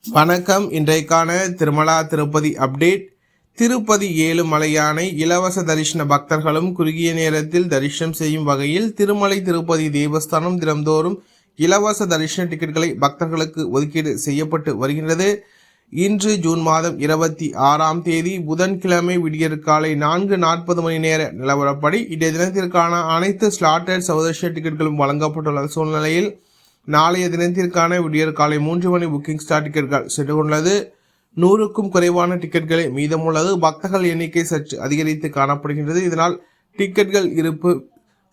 வணக்கம். இன்றைக்கான திருமலா திருப்பதி அப்டேட். திருப்பதி ஏழுமலையானை இலவச தரிசன பக்தர்களும் குறுகிய நேரத்தில் தரிசனம் செய்யும் வகையில் திருமலை திருப்பதி தேவஸ்தானம் தினந்தோறும் இலவச தரிசன டிக்கெட்டுகளை பக்தர்களுக்கு ஒதுக்கீடு செய்யப்பட்டு வருகின்றது. இன்று ஜூன் மாதம் 26ஆம் தேதி புதன்கிழமை விடியற்காலை 4:40 மணி நேர நிலவரப்படி இன்றைய தினத்திற்கான அனைத்து ஸ்லாட்டட் சர்வதர்ஷன டிக்கெட்டுகளும் வழங்கப்பட்டுள்ள சூழ்நிலையில் நாளைய தினத்திற்கான விடியற்காலை 3 மணி புக்கிங் ஸ்டார் டிக்கெட்டுகள் சென்று கொண்டுள்ளது. 100க்கும் குறைவான டிக்கெட்டுகளே மீதமுள்ளது. பக்தர்கள் எண்ணிக்கை சற்று அதிகரித்து காணப்படுகின்றது. இதனால் டிக்கெட்டுகள் இருப்பு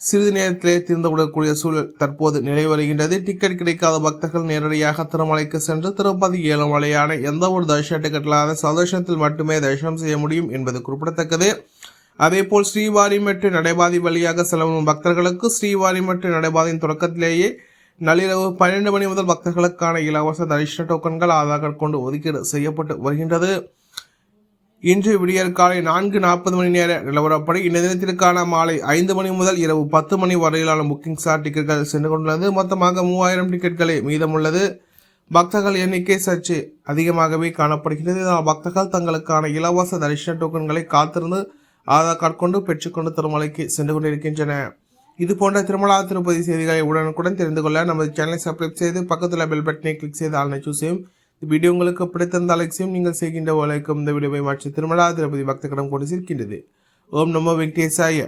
சிறிது நேரத்திலே தீர்ந்துவிடக்கூடிய சூழல் தற்போது நிறைவருகின்றது. டிக்கெட் கிடைக்காத பக்தர்கள் நேரடியாக திருமலைக்கு சென்று திருப்பதி ஏழுமலையான எந்த ஒரு தரிசன டிக்கெட் இல்லாத சதர்ஷனத்தில் மட்டுமே தரிசனம் செய்ய முடியும் என்பது குறிப்பிடத்தக்கது. அதேபோல் ஸ்ரீவாரிமெட்டு நடைபாதை வழியாக செல்லும் பக்தர்களுக்கு ஸ்ரீவாரிமெட்டு நடைபாதையின் தொடக்கத்திலேயே நள்ளிரவு 12 மணி முதல் பக்தர்களுக்கான இலவச தரிசன டோக்கன்கள் ஆதார் கார்டு கொண்டு ஒதுக்கீடு செய்யப்பட்டு வருகின்றது. இன்று விடியற்காலை 4:40 மணி நேர நிலவரப்படி இந்த தினத்திற்கான மாலை 5 மணி முதல் இரவு 10 மணி வரையிலான புக்கிங் ஸ்டார் டிக்கெட்டுகள் சென்று கொண்டுள்ளது. மொத்தமாக 3000 டிக்கெட்டுகளே மீதமுள்ளது. பக்தர்கள் எண்ணிக்கை சற்று அதிகமாகவே காணப்படுகிறது. இதனால் பக்தர்கள் தங்களுக்கான இலவச தரிசன டோக்கன்களை காத்திருந்து ஆதார் கார்டு கொண்டு பெற்றுக்கொண்டு திருமலைக்கு சென்று கொண்டிருக்கின்றன. இது போன்ற திருமலா திருப்பதி செய்திகளை உடனுக்குடன் தெரிந்து கொள்ள நமது சேனலை சப்ஸ்கிரைப் செய்து பக்கத்தில் பெல் பட்டனை கிளிக் செய்து ஆல் சூஸ் செய்யும். இந்த வீடியோ உங்களுக்கு பிடித்திருந்தால் லைக் செய்யும். நீங்கள் செய்கின்ற உழைக்கும் இந்த வீடியோவை மாற்றி திருமலா திருப்பதி பக்தர்களிடம் கொண்டு சேர்க்கின்றது. ஓம் நமோ வெங்கடேசாய.